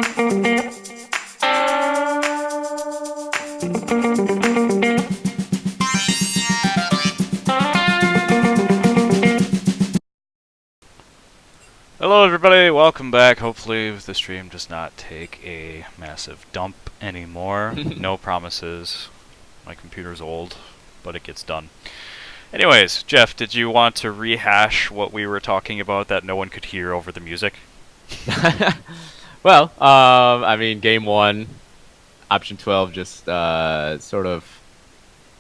Hello everybody, welcome back. Hopefully the stream does not take a massive dump anymore. No promises. My computer's old, but it gets done. Anyways, Jeff, did you want to rehash what we were talking about that no one could hear over the music? Well, I mean, game one, option 12 just sort of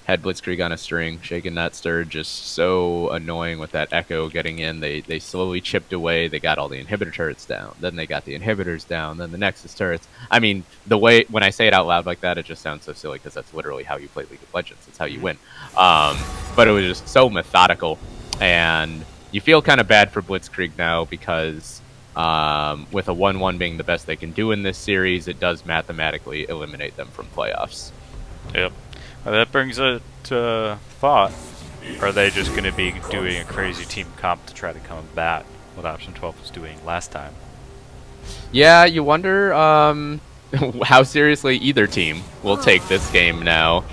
had Blitzkrieg on a string, shaking that stir, just so annoying with that echo getting in. They slowly chipped away. They got all the inhibitor turrets down. Then they got the inhibitors down. Then the Nexus turrets. I mean, the way, when I say it out loud like that, it just sounds so silly because that's literally how you play League of Legends. It's how you win. But it was just so methodical. And you feel kind of bad for Blitzkrieg now because with a 1-1 being the best they can do in this series, it does mathematically eliminate them from playoffs. Yep. That brings it to thought. Are they just going to be doing a crazy team comp to try to combat what Option 12 was doing last time? Yeah, you wonder how seriously either team will take this game now.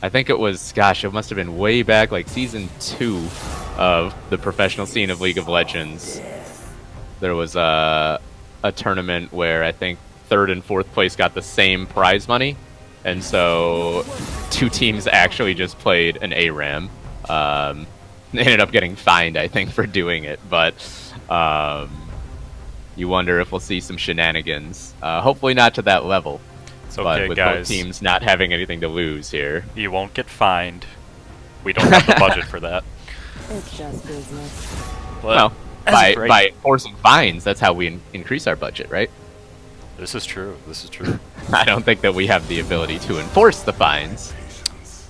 I think it was, gosh, it must have been way back, like Season 2 of the professional scene of League of Legends. There was a tournament where I think 3rd and 4th place got the same prize money, and so two teams actually just played an ARAM. They ended up getting fined, I think, for doing it, but you wonder if we'll see some shenanigans. Hopefully not to that level, It's but okay, with guys. both teams not having anything to lose here. You won't get fined. We don't have the budget for that. It's just business. Well, by enforcing fines, that's how we increase our budget, right? This is true. This is true. I don't think that we have the ability to enforce the fines.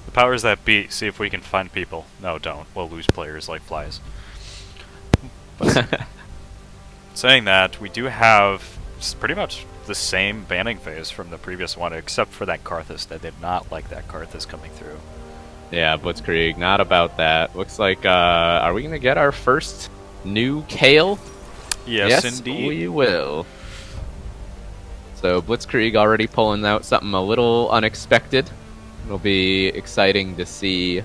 The powers that be, see if we can find people. No, don't. We'll lose players like flies. But saying that, we do have pretty much the same banning phase from the previous one, except for that Karthus. They did not like that Karthus coming through. Yeah, Blitzkrieg, not about that. Looks like, are we going to get our first new Kale? Yes, indeed. We will. So Blitzkrieg already pulling out something a little unexpected. It'll be exciting to see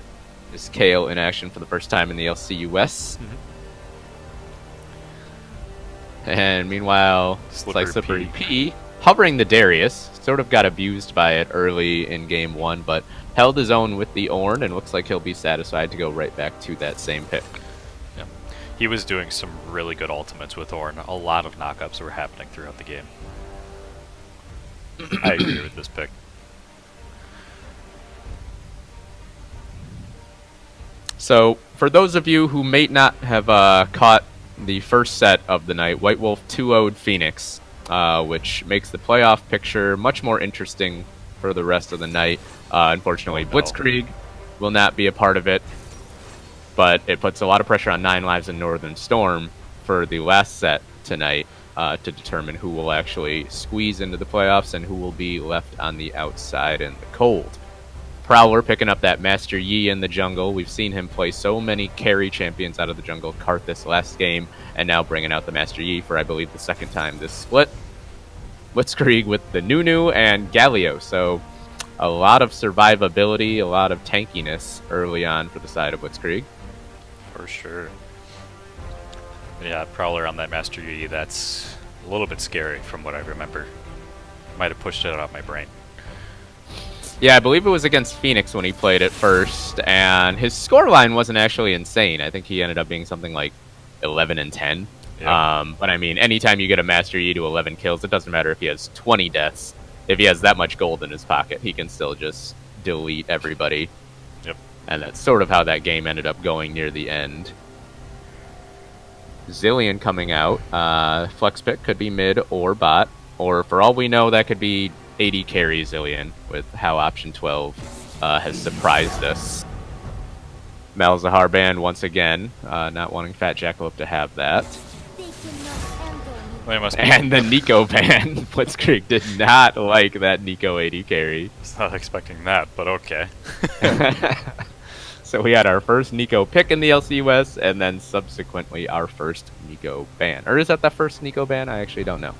this Kale in action for the first time in the LCUS. And meanwhile, it's like Slippery P hovering the Darius. Sort of got abused by it early in game one, but held his own with the Ornn, and looks like he'll be satisfied to go right back to that same pick. Yeah. He was doing some really good ultimates with Ornn. A lot of knockups were happening throughout the game. I agree with this pick. So, for those of you who may not have caught the first set of the night, White Wolf 2-0'd Phoenix, which makes the playoff picture much more interesting for the rest of the night. Unfortunately, Blitzkrieg will not be a part of it, but it puts a lot of pressure on 9 Lives and Northern Storm for the last set tonight. To determine who will actually squeeze into the playoffs and who will be left on the outside in the cold. Prowler picking up that Master Yi in the jungle. We've seen him play so many carry champions out of the jungle. Karthus last game, and now bringing out the Master Yi for, I believe, the second time this split. Blitzkrieg with the Nunu and Galio. So a lot of survivability, a lot of tankiness early on for the side of Blitzkrieg. For sure. Yeah, Prowler on that Master Yi, that's a little bit scary from what I remember. Might have pushed it out of my brain. Yeah, I believe it was against Phoenix when he played it first, and his scoreline wasn't actually insane. I think he ended up being something like 11 and 10. Yep. But I mean, anytime you get a Master Yi to 11 kills, it doesn't matter if he has 20 deaths. If he has that much gold in his pocket, he can still just delete everybody. Yep. And that's sort of how that game ended up going near the end. Zillion coming out. Flex pick could be mid or bot, or for all we know, that could be AD carry Zillion with how option 12 has surprised us. Malzahar ban once again, not wanting Fat Jackalope to have that. Well, must be. And the Nico ban. Blitzkrieg did not like that Nico AD carry. I was not expecting that, but okay. So we had our first Nico pick in the LCUS, and then subsequently our first Nico ban. Or is that the first Nico ban? I actually don't know.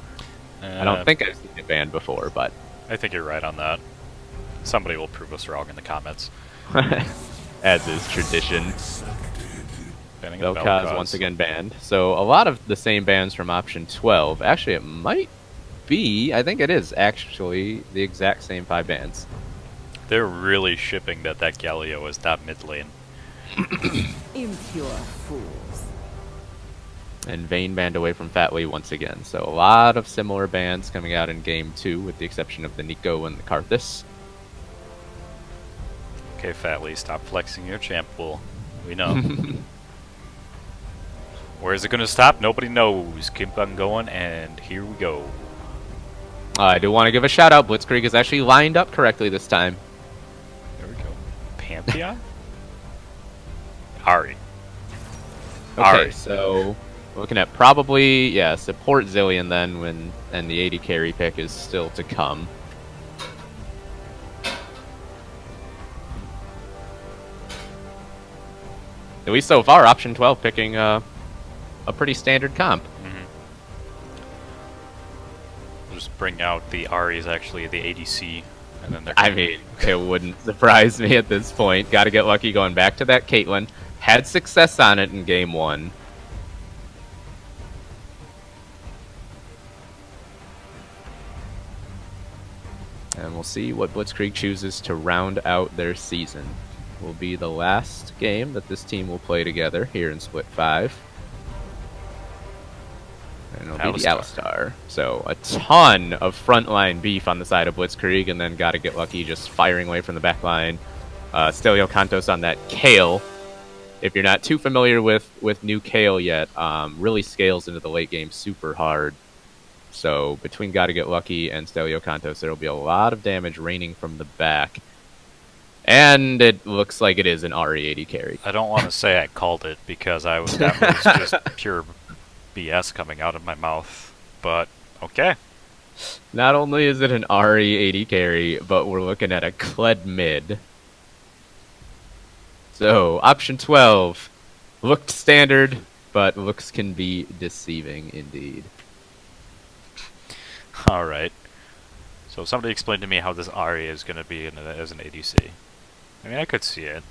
I don't think I've seen it banned before, but... I think you're right on that. Somebody will prove us wrong in the comments. As is tradition. Banning LCUS once again banned. So a lot of the same bans from option 12. Actually, it might be... I think it is actually the exact same 5 bans. They're really shipping that Galio is not mid lane. Impure fools. And Vayne banned away from Fatley once again. So a lot of similar bans coming out in game 2, with the exception of the Nico and the Karthus. Okay, Fatley, stop flexing your champ pool. We know. Where is it going to stop? Nobody knows. Keep on going, and here we go. I do want to give a shout out. Blitzkrieg is actually lined up correctly this time. There we go. Pantheon? Ari. Okay, Ari. so looking at probably, yeah, support Zillion then, and the 80 carry pick is still to come. At least so far, option 12 picking a pretty standard comp. Just bring out the Ari's actually the ADC, and then they're. I mean, it wouldn't surprise me at this point. Got to get lucky going back to that Caitlyn. Had success on it in game 1. And we'll see what Blitzkrieg chooses to round out their season. Will be the last game that this team will play together here in Split 5. And it'll be the Alistar. So a ton of frontline beef on the side of Blitzkrieg, and then gotta get lucky just firing away from the back line. Stelio Cantos on that Kale. If you're not too familiar with new Kale yet, really scales into the late game super hard. So between Gotta Get Lucky and Stelio Cantos, there will be a lot of damage raining from the back. And it looks like it is an RE80 carry. I don't want to say I called it, because that was just pure BS coming out of my mouth. But, okay. Not only is it an RE80 carry, but we're looking at a Kled mid. So, option 12 looked standard, but looks can be deceiving indeed. Alright. So somebody explain to me how this Ari is going to be as an ADC. I mean, I could see it.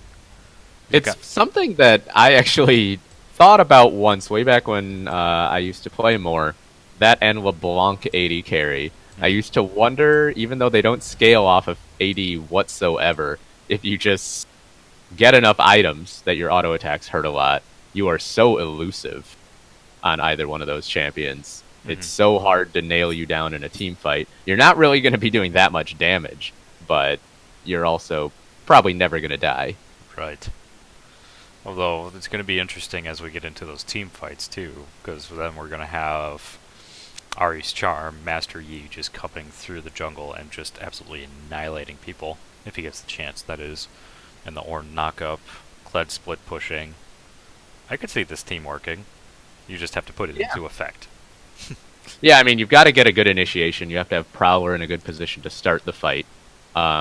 It's something that I actually thought about once, way back when I used to play more. That and LeBlanc 80 carry. I used to wonder, even though they don't scale off of 80 whatsoever, if you just get enough items that your auto attacks hurt a lot, you are so elusive on either one of those champions. It's so hard to nail you down in a team fight. You're not really going to be doing that much damage, but you're also probably never going to die. Right. Although, it's going to be interesting as we get into those team fights, too, because then we're going to have Ari's Charm, Master Yi, just cupping through the jungle and just absolutely annihilating people, if he gets the chance, that is. And the Ornn knockup, Kled split pushing. I could see this team working. You just have to put it into effect. Yeah, I mean, you've got to get a good initiation. You have to have Prowler in a good position to start the fight.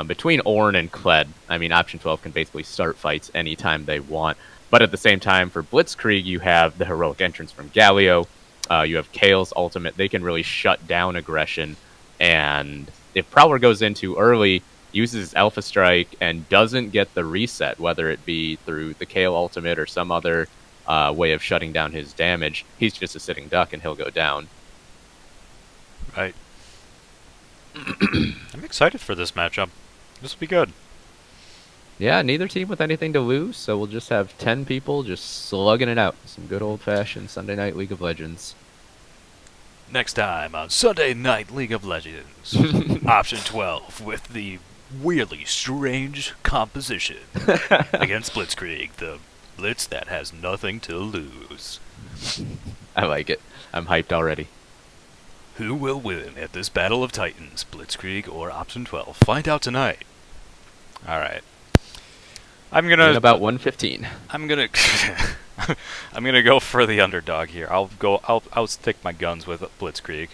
Between Ornn and Kled, I mean, option 12 can basically start fights anytime they want. But at the same time, for Blitzkrieg, you have the heroic entrance from Galio. You have Kale's ultimate. They can really shut down aggression. And if Prowler goes in too early, uses Alpha Strike, and doesn't get the reset, whether it be through the Kale ultimate or some other way of shutting down his damage, he's just a sitting duck and he'll go down. Right. I'm excited for this matchup. This will be good. Yeah, neither team with anything to lose, so we'll just have 10 people just slugging it out. Some good old-fashioned Sunday Night League of Legends. Next time on Sunday Night League of Legends, option 12 with the weirdly strange composition against Blitzkrieg, the Blitz that has nothing to lose. I like it. I'm hyped already. Who will win at this Battle of Titans, Blitzkrieg or option 12? Find out tonight. Alright. I'm gonna... In about 1:15. I'm gonna... I'm gonna go for the underdog here. I'll stick my guns with Blitzkrieg.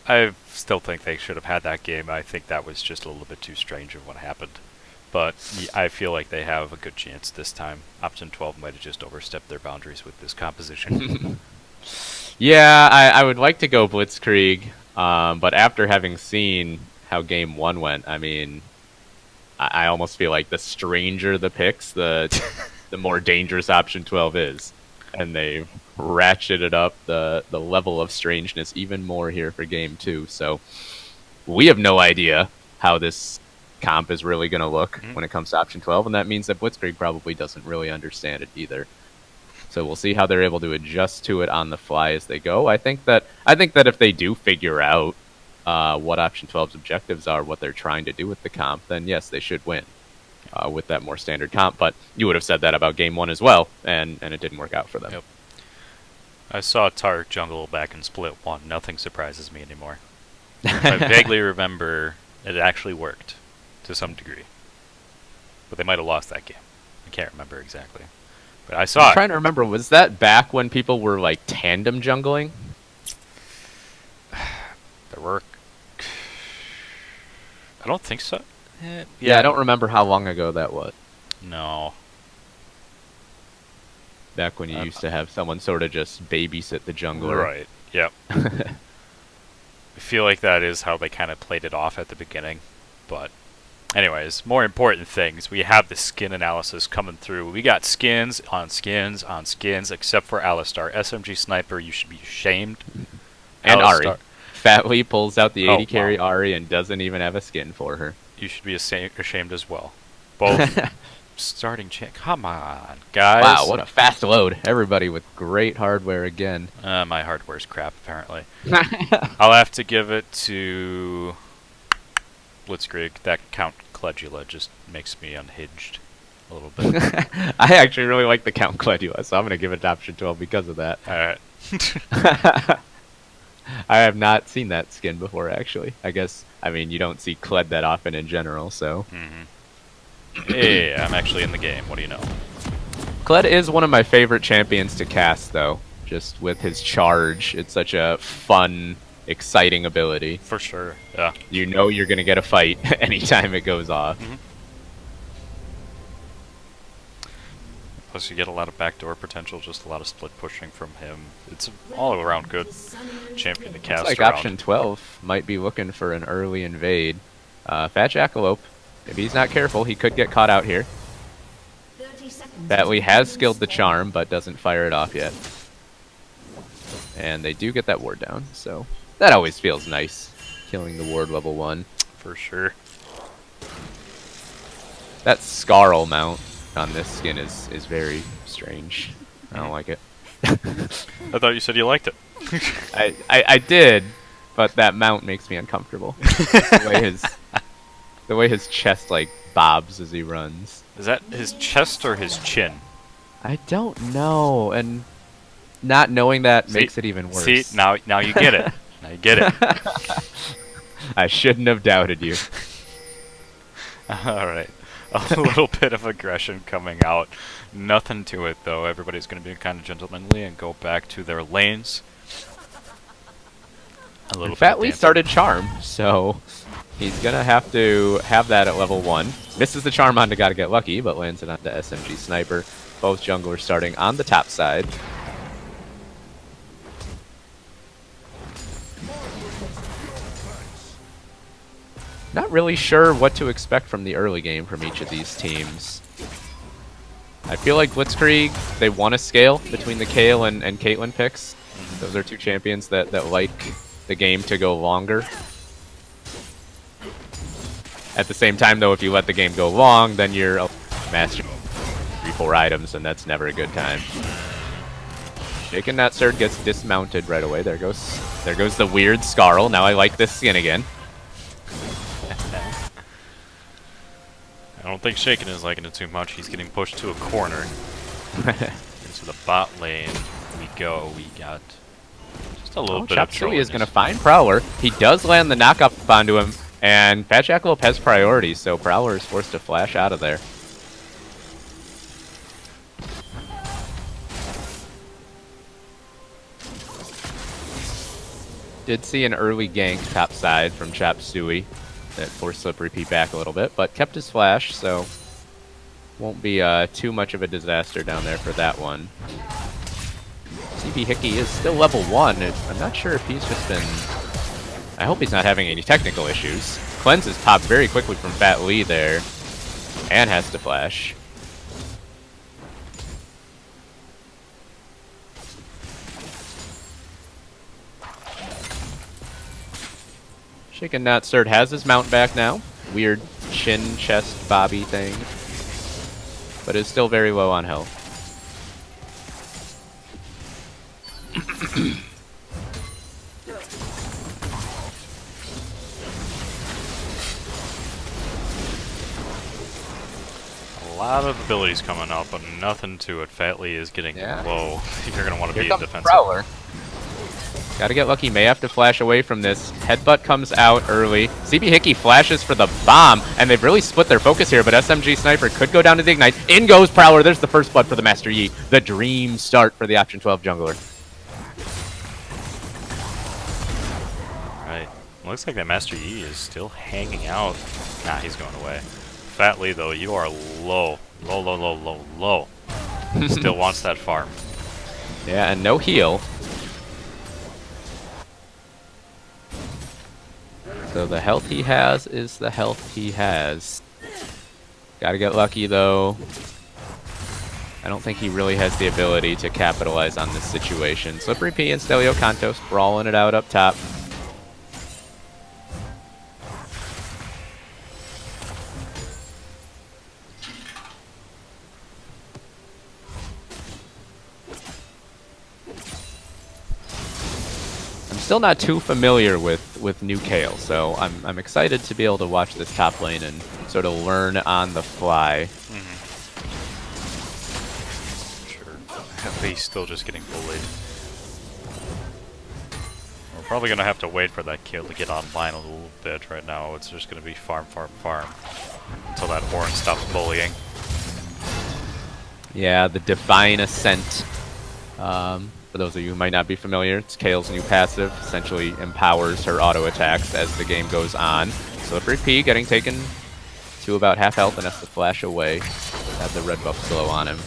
I still think they should have had that game. I think that was just a little bit too strange of what happened. but I feel like they have a good chance this time. Option 12 might have just overstepped their boundaries with this composition. Yeah, I would like to go Blitzkrieg, but after having seen how game 1 went, I mean, I almost feel like the stranger the picks, the more dangerous option 12 is. And they've ratcheted up the level of strangeness even more here for game 2. So we have no idea how this comp is really going to look when it comes to option 12, and that means that Blitzkrieg probably doesn't really understand it either. So we'll see how they're able to adjust to it on the fly as they go. I think that if they do figure out what option 12's objectives are, what they're trying to do with the comp, then yes, they should win with that more standard comp. But you would have said that about game 1 as well, and it didn't work out for them. Yep. I saw Tark jungle back in split 1. Nothing surprises me anymore. I vaguely remember it actually worked to some degree, but they might have lost that game. I can't remember exactly, but I saw I'm trying to remember, was that back when people were like tandem jungling? There were. I don't think so. Yeah, I don't remember how long ago that was. No. Back when you used to have someone sort of just babysit the jungler. Right. Yep. I feel like that is how they kind of played it off at the beginning. But anyways, more important things. We have the skin analysis coming through. We got skins on skins on skins, except for Alistar. SMG Sniper, you should be ashamed. And Alistar. Ari. Fatly pulls out the 80 Oh, carry wow. Ari and doesn't even have a skin for her. You should be ashamed as well. Both starting check. Come on, guys. Wow, what a fast load. Everybody with great hardware again. My hardware's crap, apparently. I'll have to give it to Blitzkrieg. That Count Caligula just makes me unhinged a little bit. I actually really like the Count Caligula, so I'm going to give it to option 12 because of that. Alright. I have not seen that skin before, actually. I mean, you don't see Kled that often in general, so. Hey, I'm actually in the game. What do you know? Kled is one of my favorite champions to cast, though. Just with his charge. It's such a fun, exciting ability. For sure, yeah. You know you're going to get a fight anytime it goes off. Plus you get a lot of backdoor potential, just a lot of split pushing from him. It's an all-around good champion to cast Looks like around. option 12 might be looking for an early invade. Fat Jackalope. If he's not careful, he could get caught out here. Batley has skilled the charm, but doesn't fire it off yet. And they do get that ward down, so that always feels nice, killing the ward level 1. For sure. That Scarl mount on this skin is very strange. I don't like it. I thought you said you liked it. I did, but that mount makes me uncomfortable. The way his chest like bobs as he runs. Is that his chest or his chin? I don't know, and not knowing that makes it even worse. See, now you get it. Now you get it. I shouldn't have doubted you. Alright. A little bit of aggression coming out. Nothing to it, though. Everybody's going to be kind of gentlemanly and go back to their lanes. A little Fatly bit started Charm, so he's going to have to have that at level 1. Misses the Charm onto Gotta Get Lucky, but lands it onto SMG Sniper. Both junglers starting on the top side. Not really sure what to expect from the early game from each of these teams. I feel like Blitzkrieg, they want to scale between the Kayle and Caitlyn picks. Those are two champions that like the game to go longer. At the same time, though, if you let the game go long, then you're mastering 3-4 items, and that's never a good time. Shaken That Surd gets dismounted right away. There goes the weird Scarl. Now I like this skin again. I don't think Shaken is liking it too much. He's getting pushed to a corner. Into the bot lane we go. We got just a little bit of Chop Suey is going to find Prowler. He does land the knockup onto him, and Fat Jackalope has priority, so Prowler is forced to flash out of there. Did see an early gank top side from Chop Suey. That forced Slippery P back a little bit, but kept his flash, so won't be too much of a disaster down there for that one. CB Hickey is still level 1. I'm not sure if he's just been... I hope he's not having any technical issues. Cleanses popped very quickly from Fat Lee there, and has to flash. Shaken Not Stirred has his mount back now. Weird chin, chest, bobby thing. But is still very low on health. A lot of abilities coming up, but nothing to it. Fatley is getting low. You're going to want to be defensive. Prowler. Gotta get lucky. May have to flash away from this. Headbutt comes out early. CB Hickey flashes for the bomb, and they've really split their focus here, but SMG Sniper could go down to the Ignite. In goes Prowler. There's the first blood for the Master Yi. The dream start for the Option 12 jungler. Right. Looks like that Master Yi is still hanging out. Nah, he's going away. Fatley, though, you are low. Low, low, low, low, low. Still wants that farm. Yeah, and no heal. So the health he has is the health he has. Gotta get lucky, though. I don't think he really has the ability to capitalize on this situation. Slippery P and Stelio Cantos brawling it out up top. Still not too familiar with new Kayle, so I'm excited to be able to watch this top lane and sort of learn on the fly. Sure. He's still just getting bullied. We're probably going to have to wait for that kill to get online a little bit. Right now it's just going to be farm, farm, farm until that orange stops bullying. Yeah, the Divine Ascent. For those of you who might not be familiar, it's Kayle's new passive. Essentially empowers her auto attacks as the game goes on. Slippery P getting taken to about half health and has to flash away. Have the red buff glow on him.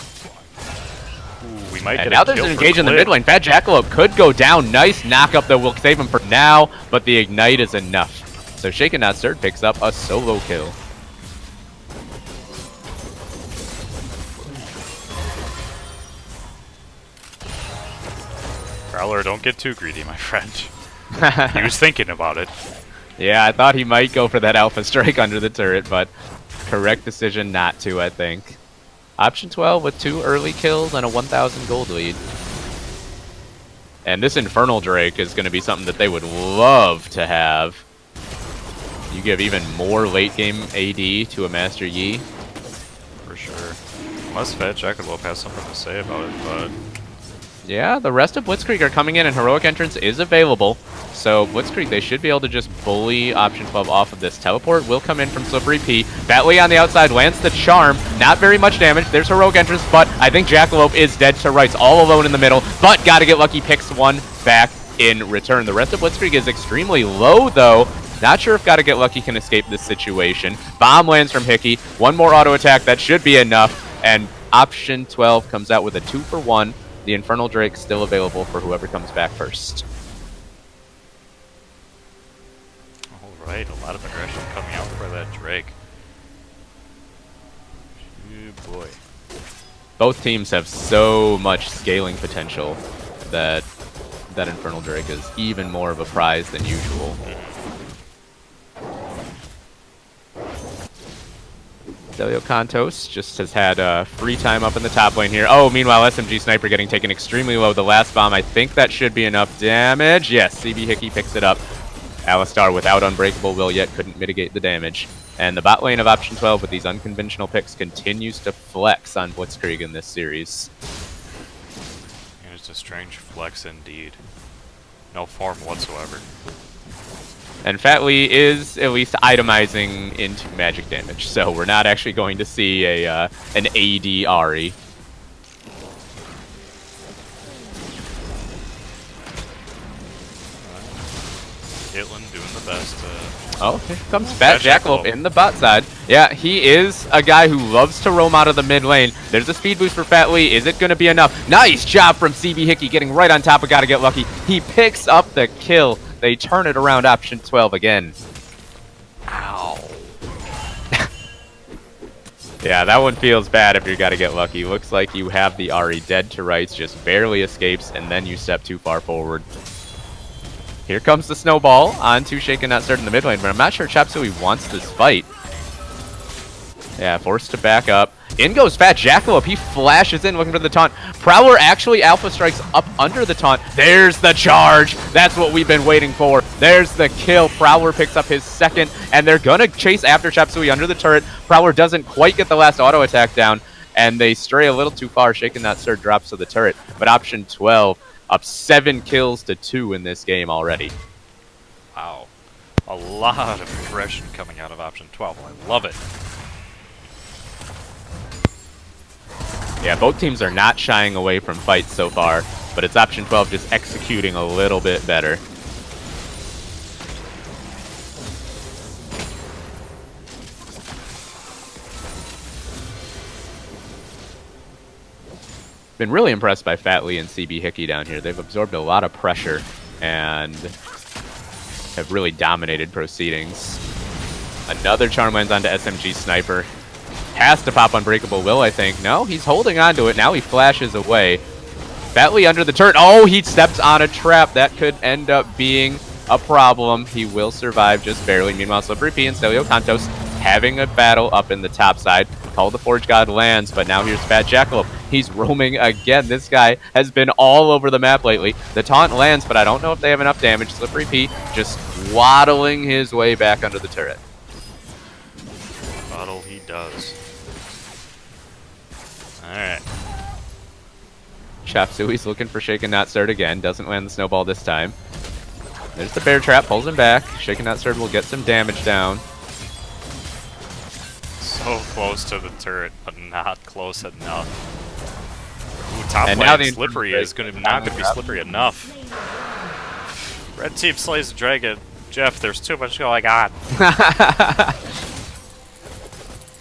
Ooh, we might get now there's an engage in the mid lane. Fat Jackalope could go down. Nice knock-up that will save him for now, but the ignite is enough. So Shaken Not Stirred picks up a solo kill. Prowler, don't get too greedy, my friend. He was thinking about it. Yeah, I thought he might go for that Alpha Strike under the turret, but correct decision not to, I think. Option 12 with 2 early kills and a 1,000 gold lead. And this Infernal Drake is going to be something that they would love to have. You give even more late game AD to a Master Yi. For sure. Unless Fat Jackalope has something to say about it, but... Yeah, the rest of Blitzkrieg are coming in, and Heroic Entrance is available. So Blitzkrieg, they should be able to just bully Option 12 off of this. Teleport will come in from Slippery P. Batley on the outside lands the Charm. Not very much damage. There's Heroic Entrance, but I think Jackalope is dead to rights, all alone in the middle. But gotta get lucky, picks one back in return. The rest of Blitzkrieg is extremely low, though. Not sure if Gotta Get Lucky can escape this situation. Bomb lands from Hickey. One more auto attack, that should be enough. And Option 12 comes out with a 2-for-1. The Infernal Drake still available for whoever comes back first. Alright, a lot of aggression coming out for that Drake. Oh boy. Both teams have so much scaling potential that that Infernal Drake is even more of a prize than usual. Delio Cantos just has had free time up in the top lane here. Oh, meanwhile, SMG Sniper getting taken extremely low. The last bomb, I think that should be enough damage. Yes, CB Hickey picks it up. Alistar without Unbreakable Will yet couldn't mitigate the damage. And the bot lane of Option 12 with these unconventional picks continues to flex on Blitzkrieg in this series. And it's a strange flex indeed. No form whatsoever. And Fat Lee is at least itemizing into magic damage, so we're not actually going to see a an AD Ahri. Caitlyn doing the best. Oh, here comes Fat Jackalope in the bot side. Yeah, he is a guy who loves to roam out of the mid lane. There's a speed boost for Fat Lee. Is it going to be enough? Nice job from CB Hickey getting right on top of Gotta Get Lucky. He picks up the kill. They turn it around option 12 again. Ow. Yeah, that one feels bad if you Gotta Get Lucky. Looks like you have the Ahri dead to rights, just barely escapes, and then you step too far forward. Here comes the snowball onto Shaken Not Stirred in the mid lane, but I'm not sure Chop Suey wants this fight. Yeah, forced to back up. In goes Fat Jackalope. He flashes in looking for the taunt. Prowler actually alpha strikes up under the taunt. There's the charge. That's what we've been waiting for. There's the kill. Prowler picks up his second, and they're going to chase after Chop Suey under the turret. Prowler doesn't quite get the last auto attack down, and they stray a little too far. Shaken Not Stirred drops to the turret, but option 12 up 7 kills to 2 in this game already. Wow. A lot of aggression coming out of option 12. I love it. Yeah, both teams are not shying away from fights so far, but it's option 12 just executing a little bit better. Been really impressed by Fat Lee and CB Hickey down here. They've absorbed a lot of pressure and have really dominated proceedings. Another charm lands onto SMG Sniper. Has to pop Unbreakable Will, I think. No, he's holding on to it. Now he flashes away. Fat Lee under the turret. Oh, he steps on a trap. That could end up being a problem. He will survive just barely. Meanwhile, Slippery P and Stelio Cantos having a battle up in the top side. Call the Forge God lands, but now here's Fat Jackalope. He's roaming again. This guy has been all over the map lately. The taunt lands, but I don't know if they have enough damage. Slippery P just waddling his way back under the turret. Waddle he does. Alright. Chop Suey's looking for Shaken Not Stirred again. Doesn't land the snowball this time. There's the bear trap. Pulls him back. Shaken Not Stirred will get some damage down. So close to the turret, but not close enough. Ooh, top And now lane Slippery is not going to be slippery enough. Red team slays the dragon. Jeff, there's too much going on.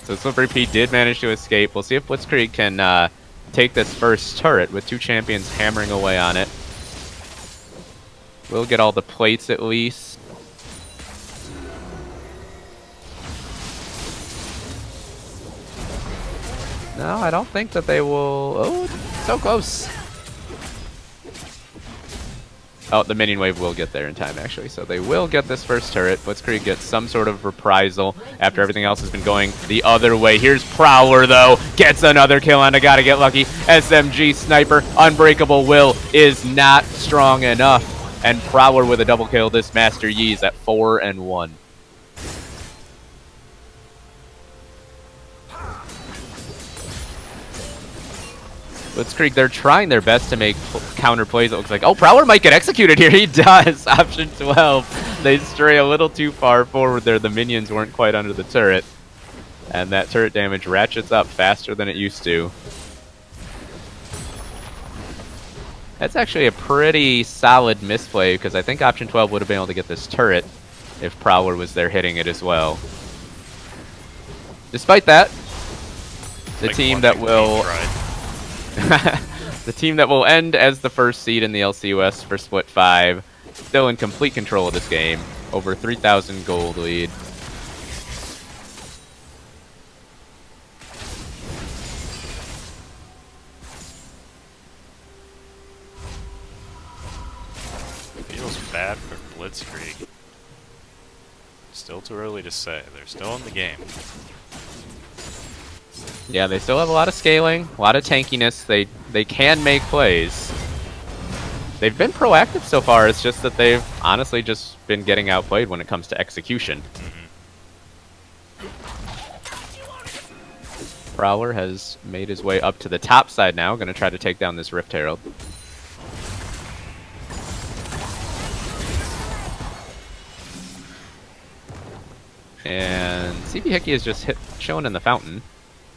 So Slippery P did manage to escape. We'll see if Blitzkrieg can take this first turret with 2 champions hammering away on it. We'll get all the plates at least. No, I don't think that they will... Oh, so close. Oh, the minion wave will get there in time, actually. So they will get this first turret. Blitzkrieg gets some sort of reprisal after everything else has been going the other way. Here's Prowler, though. Gets another kill on a Gotta Get Lucky. SMG Sniper. Unbreakable Will is not strong enough. And Prowler with a double kill. This Master Yi's at 4-1. Blitzkrieg, they're trying their best to make counter plays. It looks like, oh, Prowler might get executed here. He does. Option 12. They stray a little too far forward there. The minions weren't quite under the turret. And that turret damage ratchets up faster than it used to. That's actually a pretty solid misplay because I think option 12 would have been able to get this turret if Prowler was there hitting it as well. Despite that, the team that will... the team that will end as the first seed in the LCUS for Split 5, still in complete control of this game. Over 3,000 gold lead. Feels bad for Blitzkrieg. Still too early to say. They're still in the game. Yeah, they still have a lot of scaling, a lot of tankiness. They can make plays. They've been proactive so far. It's just that they've honestly just been getting outplayed when it comes to execution. Prowler has made his way up to the top side now. Going to try to take down this Rift Herald. And CB Hickey is just shown in the fountain.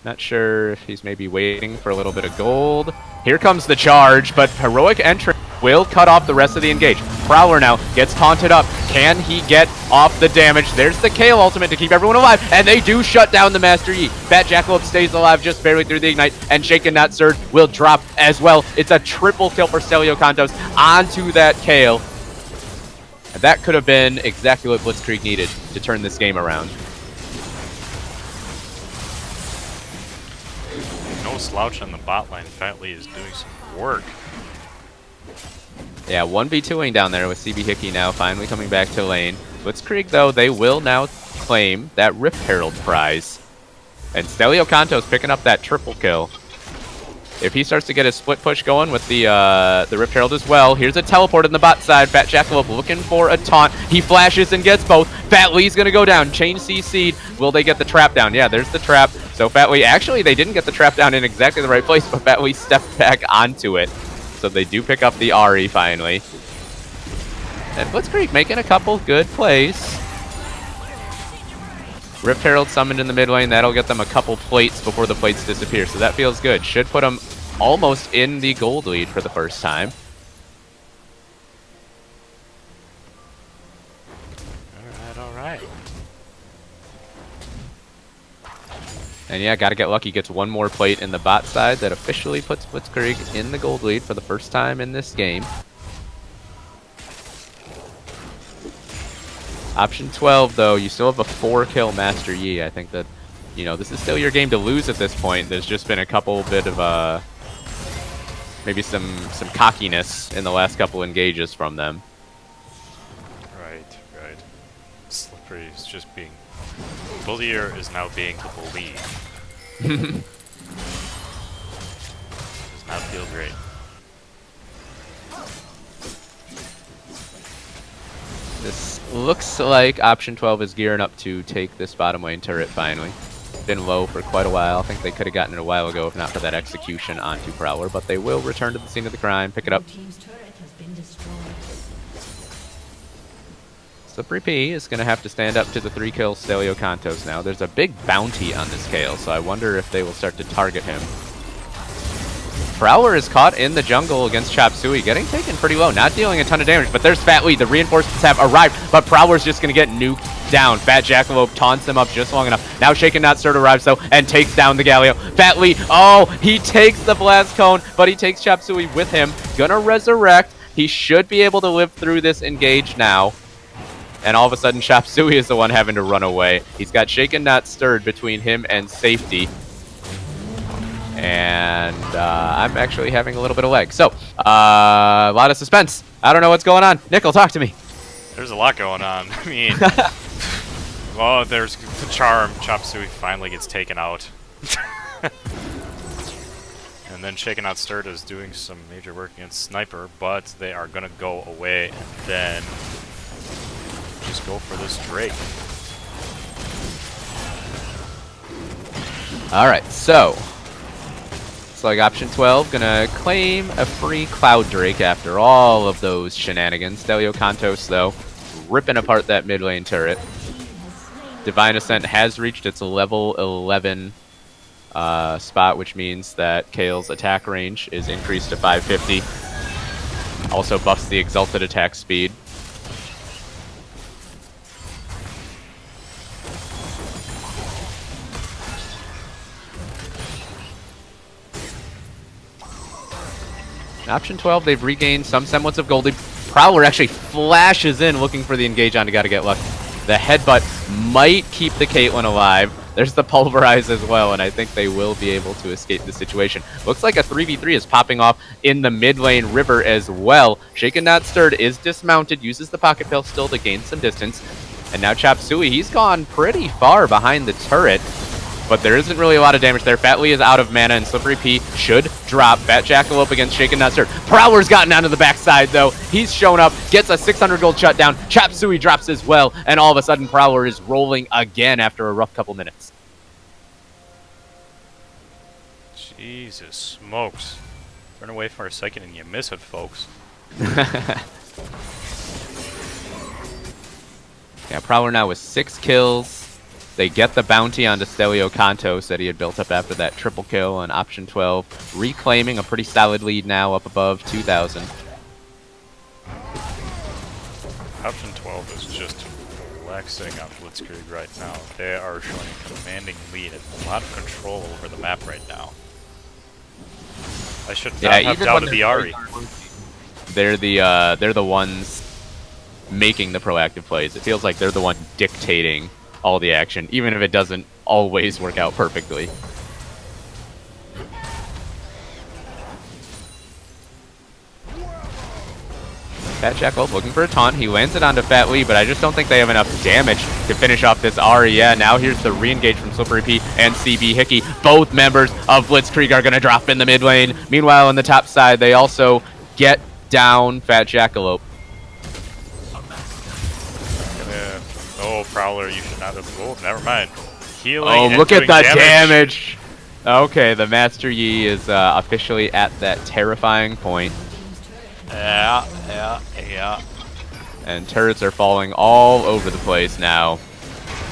Not sure if he's maybe waiting for a little bit of gold. Here comes the charge, but heroic entrance will cut off the rest of the engage. Prowler now gets taunted up. Can he get off the damage? There's the Kale ultimate to keep everyone alive, and they do shut down the Master Yi. Fat Jackalope stays alive just barely through the Ignite, and Shaken Not Stirred will drop as well. It's a triple kill for Stelio Kantos onto that Kale. And that could have been exactly what Blitzkrieg needed to turn this game around. No slouch on the bot lane. Fatley is doing some work. Yeah, 1v2ing down there with CB Hickey now finally coming back to lane. Blitzkrieg, though, they will now claim that Rift Herald prize. And Stelio Kantos picking up that triple kill. If he starts to get his split push going with the Rift Herald as well, here's a teleport in the bot side. Fat Jackalope looking for a taunt. He flashes and gets both. Fat Lee's going to go down. Chain CC'd. Will they get the trap down? Yeah, there's the trap. So Fat Lee, actually, they didn't get the trap down in exactly the right place, but Fat Lee stepped back onto it. So they do pick up the Ahri finally. And Blitzkrieg making a couple good plays. Rift Herald summoned in the mid lane. That'll get them a couple plates before the plates disappear. So that feels good. Should put them almost in the gold lead for the first time. All right. And yeah, gotta get lucky. Gets one more plate in the bot side that officially puts Blitzkrieg in the gold lead for the first time in this game. Option 12, though, you still have a 4-kill Master Yi. I think that, you know, this is still your game to lose at this point. There's just been a couple bit of, maybe some cockiness in the last couple engages from them. Right. Slippery is just being... Bullier is now being the bully. Does not feel great. This looks like option 12 is gearing up to take this bottom lane turret finally. Been low for quite a while. I think they could have gotten it a while ago if not for that execution onto Prowler, but they will return to the scene of the crime, pick it up. Slippery P is going to have to stand up to the 3-kill Stelio Kantos now. There's a big bounty on this Kale, so I wonder if they will start to target him. Prowler is caught in the jungle against Chop Suey, getting taken pretty low, not dealing a ton of damage, but there's Fat Lee. The reinforcements have arrived, but Prowler's just going to get nuked down. Fat Jackalope taunts him up just long enough. Now Shaken Not Stirred arrives, though, and takes down the Galio. Fat Lee, oh, he takes the Blast Cone, but he takes Chop Suey with him. Gonna resurrect. He should be able to live through this engage now. And all of a sudden, Chop Suey is the one having to run away. He's got Shaken Not Stirred between him and safety. And I'm actually having a little bit of lag. So, a lot of suspense. I don't know what's going on. Nickel, talk to me. There's a lot going on. I mean, well, there's the charm. Chop Suey finally gets taken out. And then Shaken Not Stirred is doing some major work against Sniper, but they are going to go away and then just go for this Drake. Alright, so looks like option 12 gonna claim a free Cloud Drake after all of those shenanigans. Stelio Kantos, though, ripping apart that mid lane turret. Divine Ascent has reached its level 11 spot, which means that Kale's attack range is increased to 550. Also buffs the Exalted attack speed. Option 12, they've regained some semblance of gold. Prowler actually flashes in looking for the engage on to Gotta Get Lucky. The headbutt might keep the Caitlyn alive. There's the pulverize as well, and I think they will be able to escape the situation. Looks like a 3v3 is popping off in the mid lane river as well. Shaken Not Stirred is dismounted, uses the pocket pill still to gain some distance. And now Chop Suey, he's gone pretty far behind the turret. But there isn't really a lot of damage there. Fat Lee is out of mana, and Slippery P should drop. Fat Jackalope against Shaken Not Stirred. Prowler's gotten onto the backside, though. He's shown up, gets a 600 gold shutdown. Chop Suey drops as well, and all of a sudden Prowler is rolling again after a rough couple minutes. Jesus smokes. Turn away for a second and you miss it, folks. Yeah, Prowler now with 6 kills. They get the bounty onto Stelio Kantos that he had built up after that triple kill on option 12, reclaiming a pretty solid lead now up above 2,000. Option 12 is just flexing on Blitzkrieg right now. They are showing a commanding lead and a lot of control over the map right now. I should not have doubted the Ari. They're the ones making the proactive plays. It feels like they're the one dictating all the action, even if it doesn't always work out perfectly. Fat Jackal looking for a taunt. He lands it onto Fat Lee, but I just don't think they have enough damage to finish off this Ari. Yeah, now here's the re-engage from Slippery P and CB Hickey. Both members of Blitzkrieg are going to drop in the mid lane. Meanwhile, on the top side, they also get down Fat Jackalope. Oh, Prowler, you should not have. Oh, never mind. Healing. Oh, and look at doing the damage. Okay, the Master Yi is officially at that terrifying point. Yeah. And turrets are falling all over the place now.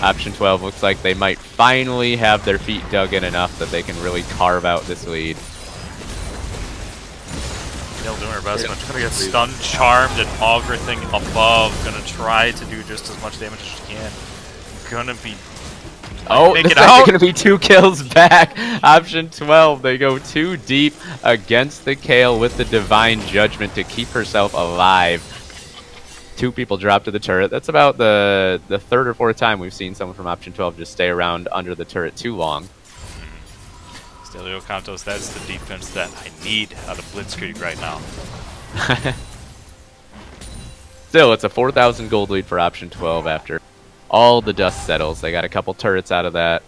Option 12 looks like they might finally have their feet dug in enough that they can really carve out this lead. Still doing her best, but gonna get stun charmed and Augrithing above. Gonna try to do just as much damage as she can. Gonna be. Oh, this is going to be 2 kills back. Option 12, they go too deep against the Kale with the Divine Judgment to keep herself alive. 2 people drop to the turret. That's about the 3rd or 4th time we've seen someone from Option 12 just stay around under the turret too long. Stelio Cantos, that's the defense that I need out of Blitzkrieg right now. Still, it's a 4,000 gold lead for Option 12 after all the dust settles. They got a couple turrets out of that.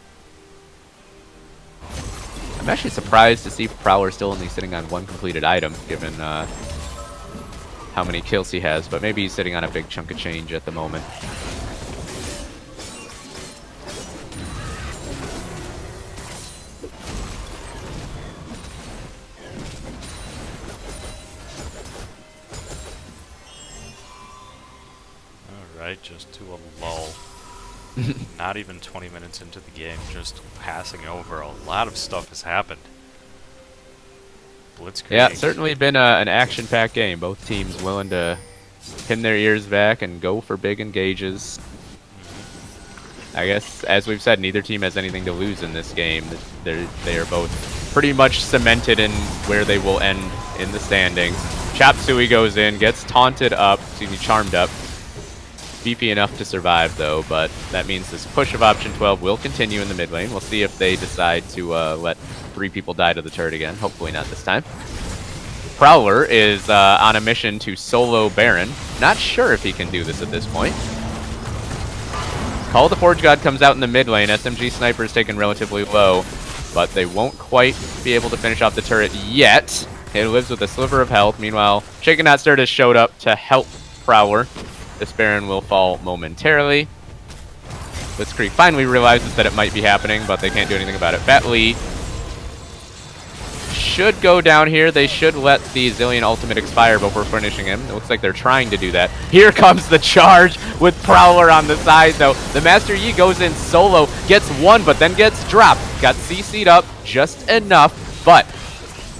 I'm actually surprised to see Prowler still only sitting on 1 completed item, given how many kills he has, but maybe he's sitting on a big chunk of change at the moment. Alright, just to a lull. Not even 20 minutes into the game, just passing over. A lot of stuff has happened. Blitzkrieg. Yeah, it's certainly been an action-packed game. Both teams willing to pin their ears back and go for big engages. I guess, as we've said, neither team has anything to lose in this game. They are both pretty much cemented in where they will end in the standings. Chop Suey goes in, gets taunted up, charmed up. Beefy enough to survive, though, but that means this push of Option 12 will continue in the mid lane. We'll see if they decide to let 3 people die to the turret again. Hopefully not this time. Prowler is on a mission to solo Baron. Not sure if he can do this at this point. Call of the Forge God comes out in the mid lane. SMG Sniper is taken relatively low, but they won't quite be able to finish off the turret yet. It lives with a sliver of health. Meanwhile, Shaken Not Stirred has showed up to help Prowler. This Baron will fall momentarily. Blitzkrieg finally realizes that it might be happening, but they can't do anything about it. Fat Lee should go down here. They should let the Zillion ultimate expire before finishing him. It looks like they're trying to do that. Here comes the charge with Prowler on the side, though. The Master Yi goes in solo, gets 1, but then gets dropped. Got CC'd up just enough, but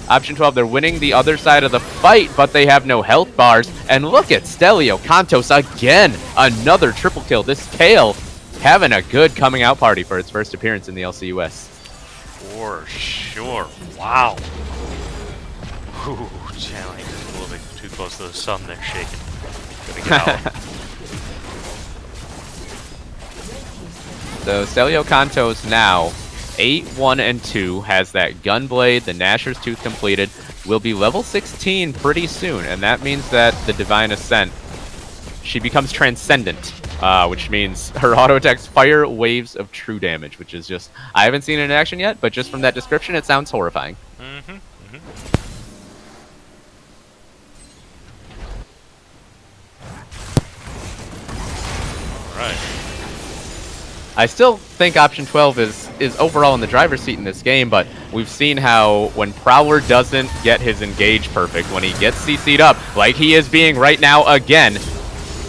Option 12, they're winning the other side of the fight, but they have no health bars. And look at Stelio Cantos again. Another triple kill. This Kale having a good coming out party for its first appearance in the LCUS. For sure. Wow. Ooh, channeling a little bit too close to the sun there, shaking. Gonna get out. So Stelio Cantos now 8, 1, and 2, has that Gunblade, the Gnasher's Tooth completed, will be level 16 pretty soon, and that means that the Divine Ascent, she becomes Transcendent, which means her auto attacks fire waves of true damage, which is just, I haven't seen it in action yet, but just from that description, it sounds horrifying. Alright. I still think Option 12 is overall in the driver's seat in this game, but we've seen how when Prowler doesn't get his engage perfect, when he gets CC'd up, like he is being right now again,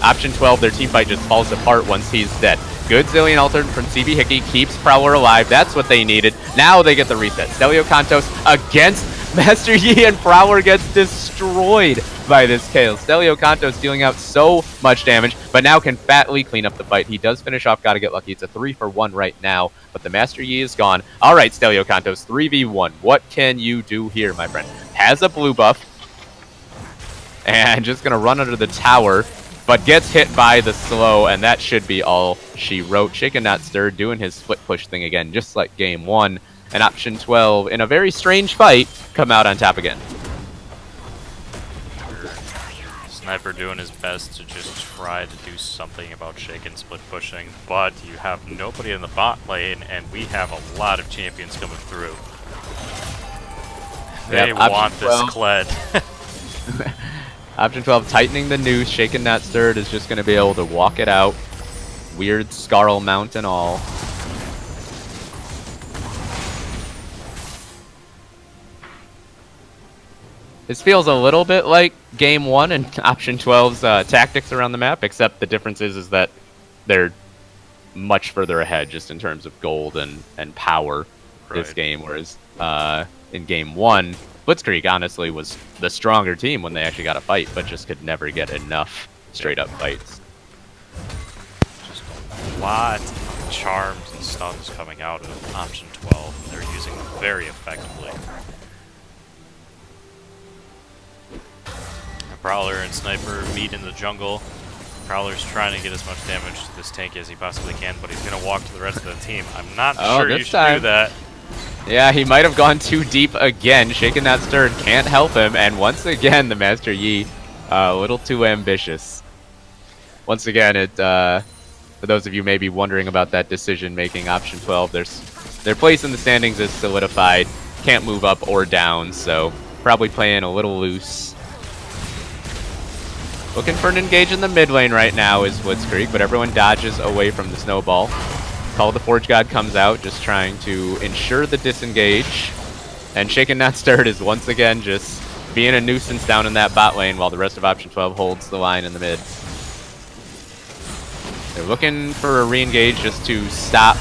Option 12, their team fight just falls apart once he's dead. Good Zillion Altar from CB Hickey keeps Prowler alive. That's what they needed. Now they get the reset. Stelio Cantos against Master Yi and Prowler gets destroyed by this Kale. Stelio Kantos dealing out so much damage, but now can fatly clean up the fight. He does finish off Gotta Get Lucky. It's a 3-for-1 right now, but the Master Yi is gone. All right, Stelio Kantos, 3v1. What can you do here, my friend? Has a blue buff, and just going to run under the tower, but gets hit by the slow, and that should be all she wrote. Shaken Not Stirred doing his split push thing again, just like game 1. And Option 12, in a very strange fight, come out on top again. Sniper doing his best to just try to do something about Shaken split pushing, but you have nobody in the bot lane, and we have a lot of champions coming through. They want this Kled. Option 12 tightening the noose. Shaken Not Stirred is just going to be able to walk it out. Weird Scarl mount and all. This feels a little bit like game 1 and Option 12's tactics around the map, except the difference is that they're much further ahead just in terms of gold and power this game, whereas in game 1, Blitzkrieg honestly was the stronger team when they actually got a fight, but just could never get enough straight-up fights. Just a lot of charms and stuns coming out of Option 12. They're using them very effectively. Prowler and Sniper meet in the jungle. Prowler's trying to get as much damage to this tank as he possibly can, but he's going to walk to the rest of the team. I'm not sure you should do that. Yeah, he might have gone too deep again. Shaken Not Stirred can't help him, and once again, the Master Yi, a little too ambitious. Once again, for those of you maybe wondering about that decision-making, Option 12, their place in the standings is solidified. Can't move up or down, so probably playing a little loose. Looking for an engage in the mid lane right now is Blitzkrieg, but everyone dodges away from the snowball. Call of the Forge God comes out, just trying to ensure the disengage. And Shaken Not Stirred is once again just being a nuisance down in that bot lane while the rest of Option 12 holds the line in the mid. They're looking for a re-engage just to stop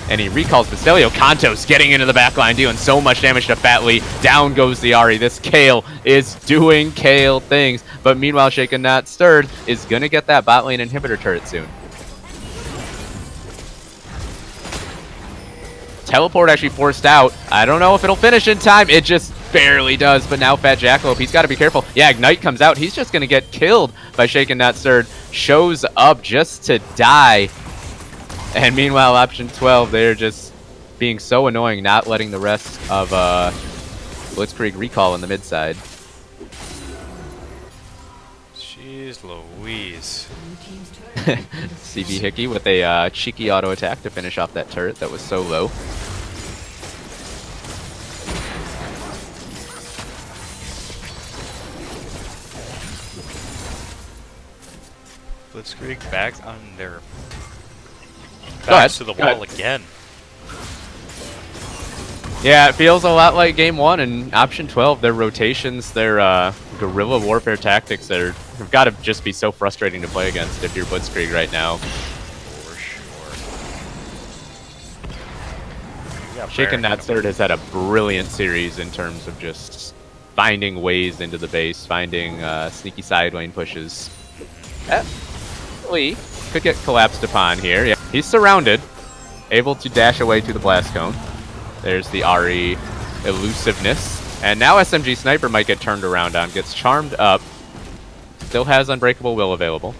any recalls, but Stelio Kantos getting into the backline, dealing so much damage to Fatly. Down goes the Ahri. This Kale is doing Kale things, but meanwhile Shaken Not Stirred is going to get that bot lane inhibitor turret soon. Teleport actually forced out. I don't know if it'll finish in time. It just barely does, but now Fat Jackalope, he's got to be careful. Yeah, Ignite comes out. He's just going to get killed by Shaken Not Stirred. Shows up just to die. And meanwhile, Option 12, they're just being so annoying, not letting the rest of Blitzkrieg recall in the mid side. Jeez Louise. CB Hickey with a cheeky auto attack to finish off that turret that was so low. Blitzkrieg back on their backs to the wall again. Yeah, it feels a lot like game 1 and Option 12. Their rotations, their guerrilla warfare tactics, have got to just be so frustrating to play against if you're Blitzkrieg right now. For sure. Shaken Not Stirred has had a brilliant series in terms of just finding ways into the base, finding sneaky side lane pushes. Lee could get collapsed upon here. Yeah, he's surrounded, able to dash away to the blast cone. There's the Ahri elusiveness. And now SMG Sniper might get turned around on, gets charmed up. Still has Unbreakable Will available.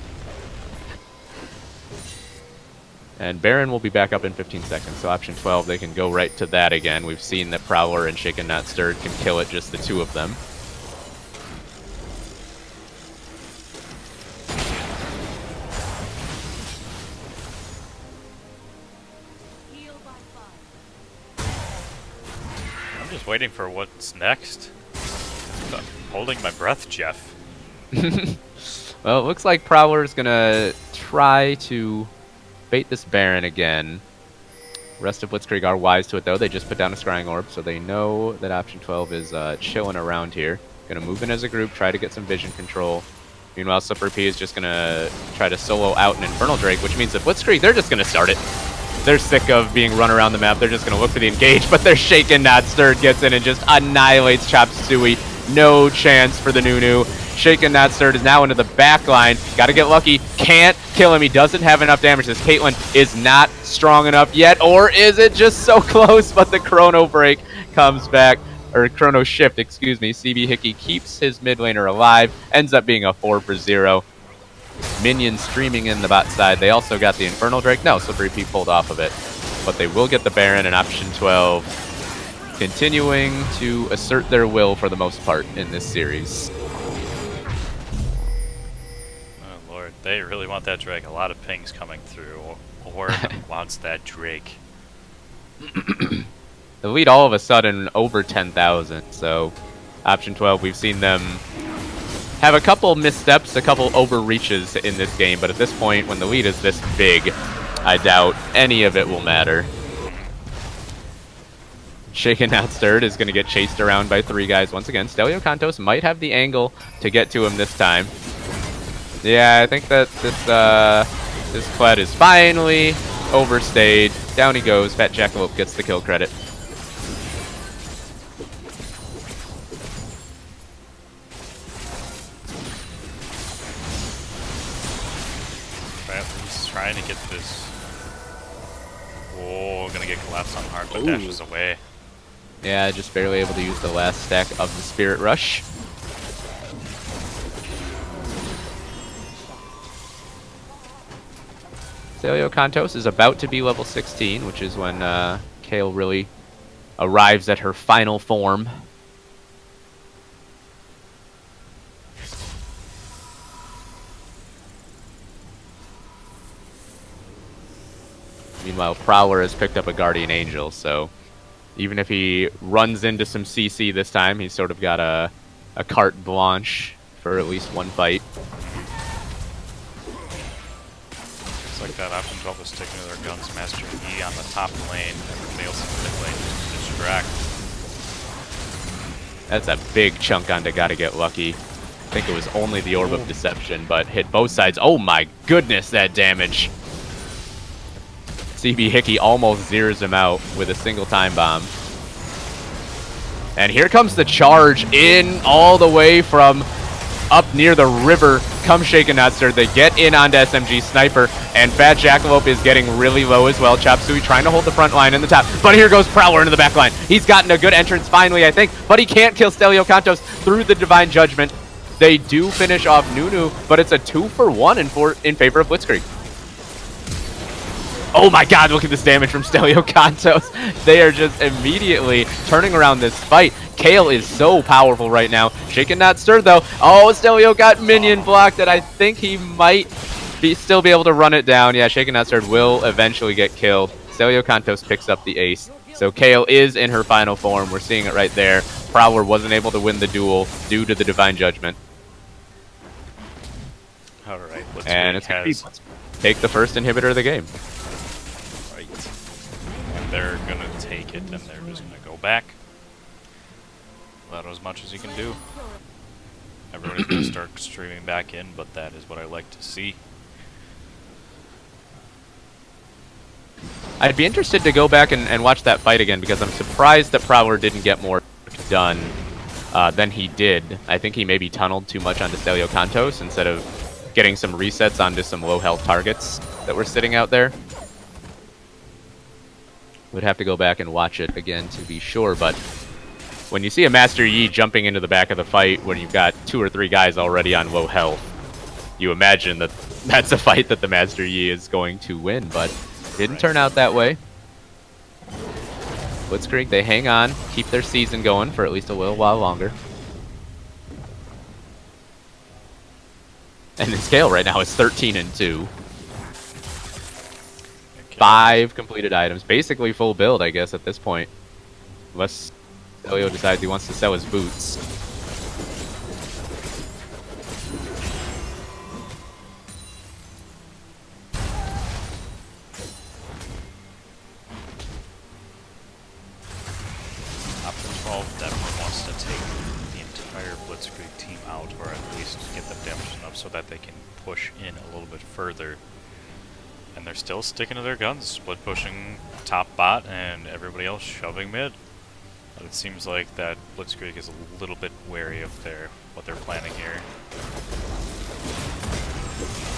And Baron will be back up in 15 seconds, so Option 12, they can go right to that again. We've seen that Prowler and Shaken Not Stirred can kill it, just the two of them. I'm just waiting for what's next. I'm holding my breath, Jeff. Well, it looks like Prowler's gonna try to bait this Baron again. Rest of Blitzkrieg are wise to it, though. They just put down a Scrying Orb, so they know that Option 12 is chilling around here. Gonna move in as a group, try to get some vision control. Meanwhile, Slipper P is just gonna try to solo out an Infernal Drake, which means that Blitzkrieg, they're just gonna start it. They're sick of being run around the map. They're just going to look for the engage, but they're shaken, not stirred, gets in and just annihilates Chop Suey. No chance for the Nunu. Shaken, not stirred is now into the back line. Got to get lucky. Can't kill him. He doesn't have enough damage. This Caitlyn is not strong enough yet, or is it just so close? But the Chrono Break comes back, or Chrono Shift, excuse me. CB Hickey keeps his mid laner alive. Ends up being a 4-for-0. Minions streaming in the bot side. They also got the Infernal Drake. No, Slippery Pete pulled off of it. But they will get the Baron and option 12. Continuing to assert their will for the most part in this series. Oh lord, they really want that Drake. A lot of pings coming through. Orb wants that Drake. The lead all of a sudden over 10,000. So option 12, we've seen them have a couple missteps, a couple overreaches in this game, but at this point, when the lead is this big, I doubt any of it will matter. Shaken Not Stirred is going to get chased around by 3 guys once again. Stelio Cantos might have the angle to get to him this time. Yeah, I think that this Kled is finally overstayed. Down he goes. Fat Jackalope gets the kill credit. He's trying to get this. Oh, gonna get collapsed on hard, but dashes away. Yeah, just barely able to use the last stack of the Spirit Rush. Stelio Cantos is about to be level 16, which is when Kayle really arrives at her final form. Meanwhile, Prowler has picked up a Guardian Angel, so even if he runs into some CC this time, he's sort of got a carte blanche for at least one fight. Looks like that option 12 is sticking to their guns. Master E on the top lane, everybody else in the mid lane just distract. That's a big chunk onto Gotta Get Lucky. I think it was only the Orb of Deception, but hit both sides. Oh my goodness, that damage! CB Hickey almost zeroes him out with a single time bomb. And here comes the charge in all the way from up near the river. Come Shaken Not Stirred. They get in onto SMG Sniper, and Fat Jackalope is getting really low as well. Chop Suey trying to hold the front line in the top, but here goes Prowler into the back line. He's gotten a good entrance finally, I think, but he can't kill Stelio Cantos through the Divine Judgment. They do finish off Nunu, but it's a 2-for-1 in favor of Blitzkrieg. Oh my god, look at this damage from Stelio Cantos. They are just immediately turning around this fight. Kayle is so powerful right now. Shaken Not Stirred though. Oh, Stelio got minion blocked, and I think he might still be able to run it down. Yeah, Shaken Not Stirred will eventually get killed. Stelio Cantos picks up the ace. So Kayle is in her final form. We're seeing it right there. Prowler wasn't able to win the duel due to the Divine Judgment. Alright, and it's going to take the first inhibitor of the game. And they're gonna take it, and they're just gonna go back. About as much as you can do. Everybody's gonna start streaming back in, but that is what I like to see. I'd be interested to go back and watch that fight again, because I'm surprised that Prowler didn't get more done than he did. I think he maybe tunneled too much onto Stelio Cantos instead of getting some resets onto some low health targets that were sitting out there. Would have to go back and watch it again to be sure, but when you see a Master Yi jumping into the back of the fight when you've got 2 or 3 guys already on low health, you imagine that that's a fight that the Master Yi is going to win, but didn't turn out that way. Blitzkrieg, they hang on, keep their season going for at least a little while longer. And his scale right now is 13-2. 5 completed items. Basically full build, I guess, at this point. Unless Stelio decides he wants to sell his boots. Option 12 definitely wants to take the entire Blitzkrieg team out, or at least get them damaged enough so that they can push in a little bit further. And they're still sticking to their guns, split pushing top bot and everybody else shoving mid. But it seems like that Blitzkrieg is a little bit wary of what they're planning here.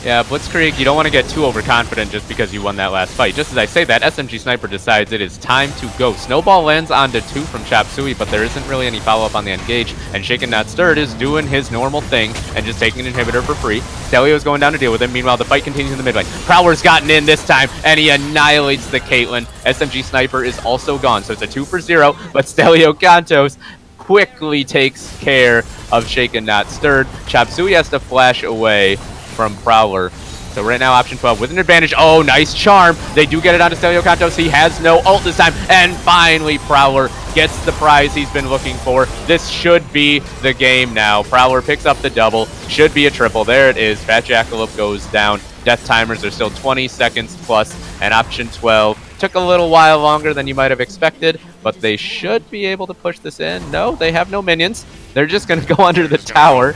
Yeah, Blitzkrieg, you don't want to get too overconfident just because you won that last fight. Just as I say that, SMG Sniper decides it is time to go. Snowball lands onto 2 from Chop Suey, but there isn't really any follow-up on the engage, and Shaken Not Stirred is doing his normal thing and just taking an inhibitor for free. Stelio's going down to deal with him. Meanwhile, the fight continues in the mid lane. Prowler's gotten in this time, and he annihilates the Caitlyn. SMG Sniper is also gone, so it's a 2 for 0, but Stelio Cantos quickly takes care of Shaken Not Stirred. Chop Suey has to flash away from Prowler. So right now, option 12 with an advantage. Oh, nice charm. They do get it onto Stelio Cantos. He has no ult this time. And finally, Prowler gets the prize he's been looking for. This should be the game now. Prowler picks up the double. Should be a triple. There it is. Fat Jackalope goes down. Death timers are still 20 seconds plus. And option 12 took a little while longer than you might have expected, but they should be able to push this in. No, they have no minions. They're just going to go under the tower.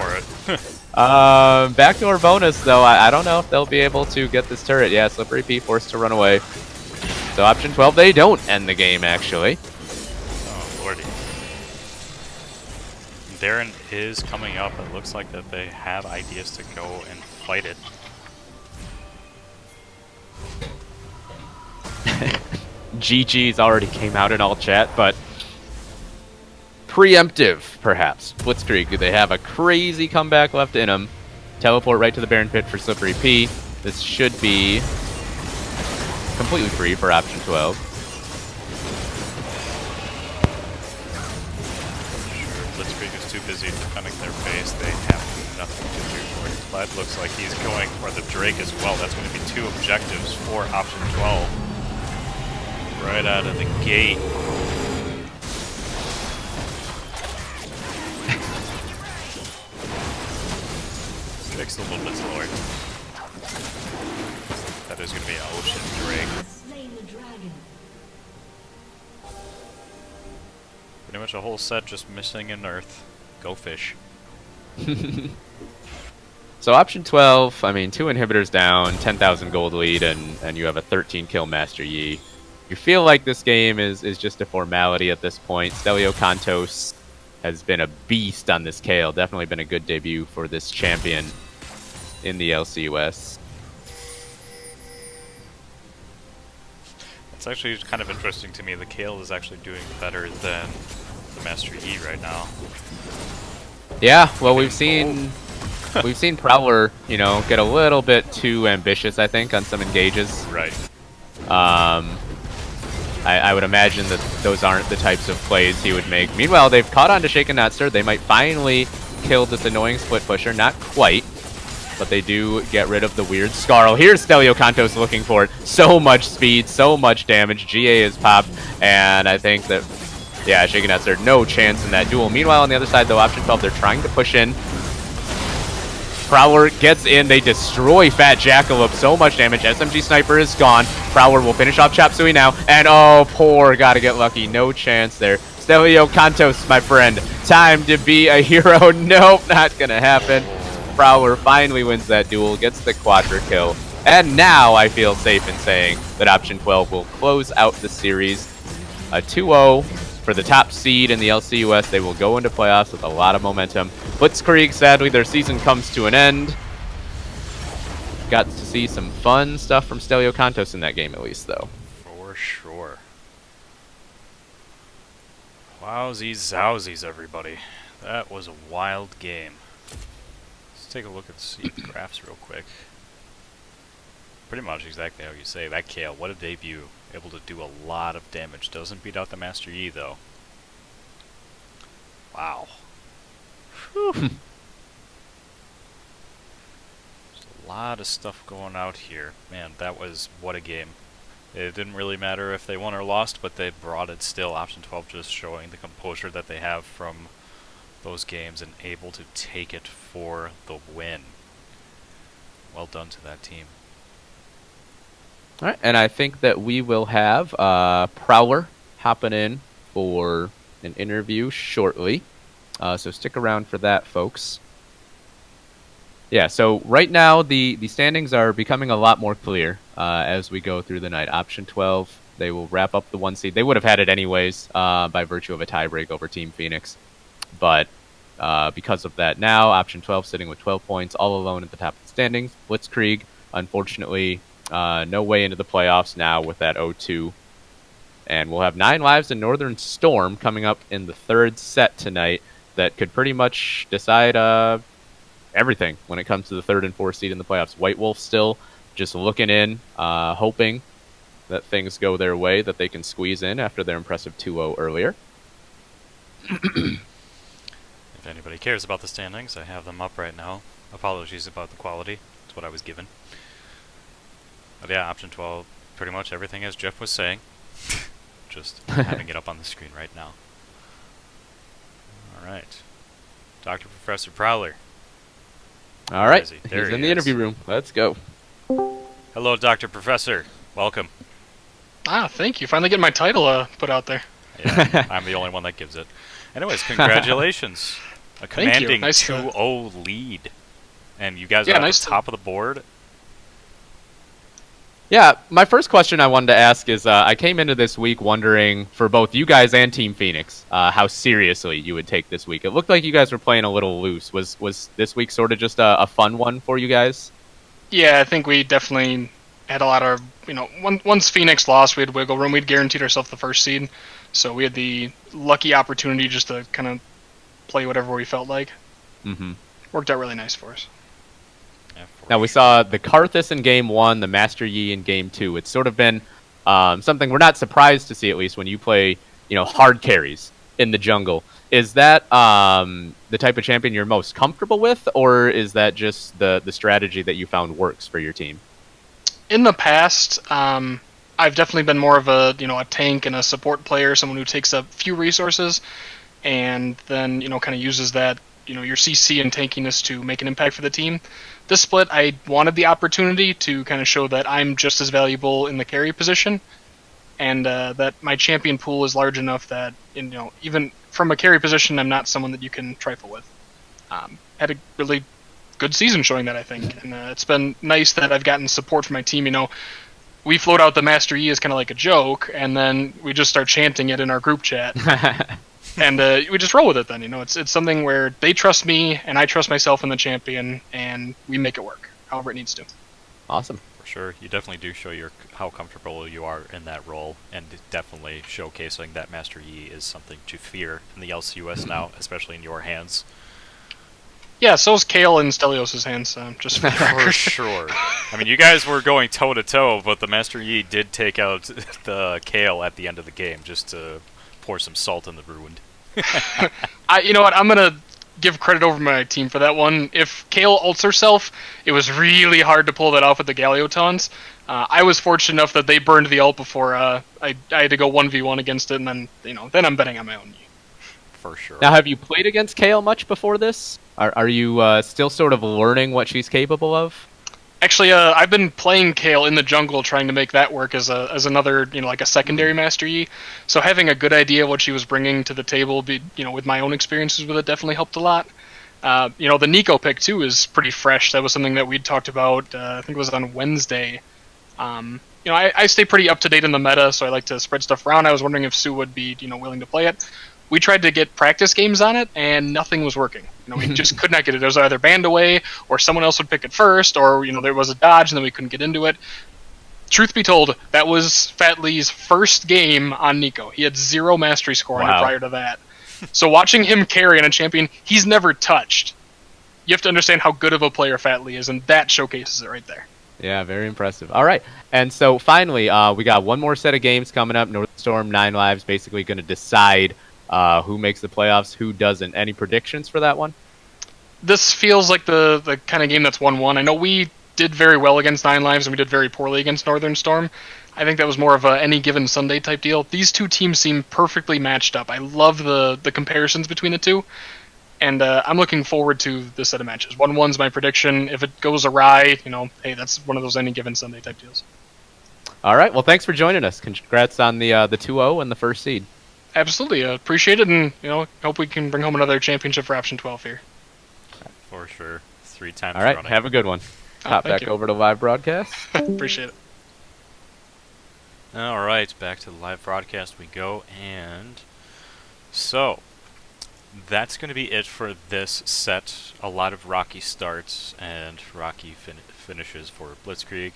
Backdoor bonus, though. I don't know if they'll be able to get this turret. Yeah, Slippery P forced to run away. So option 12, they don't end the game, actually. Oh, lordy. Darren is coming up. It looks like that they have ideas to go and fight it. GG's already came out in all chat, but preemptive, perhaps. Blitzkrieg, they have a crazy comeback left in them. Teleport right to the Baron Pit for Slippery P. This should be completely free for option 12. Sure, Blitzkrieg is too busy defending their base. They have nothing to do for it. Glad looks like he's going for the Drake as well. That's going to be 2 objectives for option 12. Right out of the gate. Drake's a little bit slower. That is going to be an Ocean Drake. Pretty much a whole set just missing an Earth. Go fish. So option 12, I mean, 2 inhibitors down, 10,000 gold lead, and you have a 13 kill Master Yi. You feel like this game is just a formality at this point. Stelio Cantos has been a beast on this Kale. Definitely been a good debut for this champion in the LCUS. It's actually kind of interesting to me. The Kale is actually doing better than the Master Yi right now. Yeah, well, we've seen Prowler, you know, get a little bit too ambitious, I think, on some engages. Right. I would imagine that those aren't the types of plays he would make. Meanwhile, they've caught on to Shaken Not Stirred. They might finally kill this annoying split pusher. Not quite, but they do get rid of the weird Scarl. Here's Stelio Cantos looking for it. So much speed, so much damage. GA is popped, and I think that, yeah, Shaken Not Stirred, no chance in that duel. Meanwhile, on the other side, though, option 12, they're trying to push in. Prowler gets in, they destroy Fat Jackalope, so much damage. SMG Sniper is gone. Prowler will finish off Chop Suey now, and oh, poor, gotta get lucky, no chance there. Stelio Cantos, my friend, time to be a hero. Nope, not gonna happen. Prowler finally wins that duel, gets the quadra kill, and now I feel safe in saying that option 12 will close out the series. A 2-0 for the top seed in the LCUS. They will go into playoffs with a lot of momentum. Blitzkrieg, sadly, their season comes to an end. Got to see some fun stuff from Stelio Cantos in that game, at least, though. For sure. Wowsies, zowsies, everybody. That was a wild game. Let's take a look at the graphs real quick. Pretty much exactly how you say. That Kale, what a debut. Able to do a lot of damage. Doesn't beat out the Master Yi, though. Wow. Whew. There's a lot of stuff going out here. Man, that was, what a game. It didn't really matter if they won or lost, but they brought it still. Option 12 just showing the composure that they have from those games and able to take it for the win. Well done to that team. All right, and I think that we will have Prowler hopping in for an interview shortly. So stick around for that, folks. Yeah, so right now the standings are becoming a lot more clear. as we go through the night. Option 12, they will wrap up the 1 seed. They would have had it anyways by virtue of a tiebreak over Team Phoenix. But because of that now, Option 12 sitting with 12 points, all alone at the top of the standings. Blitzkrieg, unfortunately, no way into the playoffs now with that 0-2. And we'll have 9 lives in Northern Storm coming up in the 3rd set tonight that could pretty much decide everything when it comes to the 3rd and 4th seed in the playoffs. White Wolf still just looking in, hoping that things go their way, that they can squeeze in after their impressive 2-0 earlier. If anybody cares about the standings, I have them up right now. Apologies about the quality. It's what I was given. But yeah, option 12, pretty much everything as Jeff was saying. Just having it up on the screen right now. Alright. Dr. Professor Prowler. All right, He's in the interview room. Let's go. Hello, Dr. Professor. Welcome. Thank you. Finally getting my title put out there. Yeah, I'm the only one that gives it. Anyways, congratulations. A Thank you. commanding Nice 2-0 lead. And you guys Yeah, are at nice the to- top of the board. Yeah, my first question I wanted to ask is, I came into this week wondering, for both you guys and Team Phoenix, how seriously you would take this week. It looked like you guys were playing a little loose. Was this week sort of just a fun one for you guys? Yeah, I think we definitely had a lot of, once Phoenix lost, we had wiggle room. We'd guaranteed ourselves the 1st seed. So we had the lucky opportunity just to kind of play whatever we felt like. Mm-hmm. Worked out really nice for us. Yeah, for Now, we sure. saw the Karthus in Game 1, the Master Yi in Game 2. It's sort of been something we're not surprised to see, at least, when you play, hard carries in the jungle. Is that the type of champion you're most comfortable with, or is that just the strategy that you found works for your team? In the past, I've definitely been more of a tank and a support player, someone who takes up few resources, and then kind of uses that your CC and tankiness to make an impact for the team. This split, I wanted the opportunity to kind of show that I'm just as valuable in the carry position, and that my champion pool is large enough that even from a carry position, I'm not someone that you can trifle with. Had a really good season showing that, I think, and it's been nice that I've gotten support from my team. We float out the Master E as kind of like a joke, and then we just start chanting it in our group chat, and we just roll with it. Then it's something where they trust me, and I trust myself in the champion, and we make it work, however it needs to. Awesome. For sure. You definitely do show how comfortable you are in that role, and definitely showcasing that Master Yi is something to fear in the LCUS now, especially in your hands. Yeah, so is Kale in Stelios' hands, just for the For record. sure. I mean, you guys were going toe-to-toe, but the Master Yi did take out the Kale at the end of the game just to pour some salt in the wound. You know what? I'm gonna give credit over my team for that one. If Kale ults herself, it was really hard to pull that off with the Galeotons. I was fortunate enough that they burned the ult before I had to go 1v1 against it, and then then I'm betting on my own. For sure. Now, have you played against Kale much before this? Are you still sort of learning what she's capable of? Actually, I've been playing Kale in the jungle, trying to make that work as another like a secondary Master Yi. So having a good idea of what she was bringing to the table, with my own experiences with it, definitely helped a lot. The Nico pick too is pretty fresh. That was something that we'd talked about. I think it was on Wednesday. I stay pretty up to date in the meta, so I like to spread stuff around. I was wondering if Sue would be willing to play it. We tried to get practice games on it, and nothing was working. We just could not get it. It was either banned away, or someone else would pick it first, or there was a dodge, and then we couldn't get into it. Truth be told, that was Fat Lee's first game on Nico. He had 0 mastery score on it prior to that. So watching him carry on a champion he's never touched, you have to understand how good of a player Fat Lee is, and that showcases it right there. Yeah, very impressive. All right, and so finally, we got one more set of games coming up. Northern Storm, 9 lives, basically going to decide who makes the playoffs, who doesn't. Any predictions for that one? This feels like the kind of game that's 1-1. I know we did very well against 9 lives, and we did very poorly against Northern Storm. I think that was more of a any given Sunday type deal. These two teams seem perfectly matched up. I love the comparisons between the two, and I'm looking forward to this set of matches. 1-1's my prediction. If it goes awry, hey, that's one of those any given Sunday type deals. All right, well, thanks for joining us. Congrats on the 2-0 and the first seed. Absolutely, appreciate it, and hope we can bring home another championship for Option 12 here. For sure. 3 times All right, running. have a good one. Hop thank back you. over to live broadcast. Appreciate it. Alright, back to the live broadcast we go, and so that's going to be it for this set. A lot of rocky starts and rocky finishes for Blitzkrieg.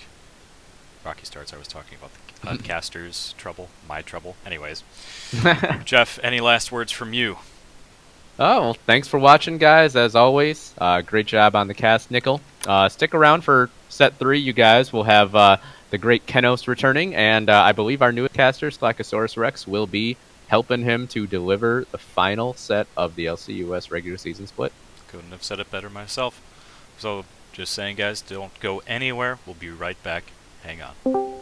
Rocky starts, I was talking about the podcasters' trouble, my trouble. Anyways, Jeff, any last words from you? Oh, well, thanks for watching, guys, as always. Great job on the cast, Nickel. Stick around for set 3, you guys. We'll have the great Kenos returning, and I believe our newest caster, Sklakosaurus Rex, will be helping him to deliver the final set of the LCUS regular season split. Couldn't have said it better myself. So, just saying, guys, don't go anywhere. We'll be right back. Hang on.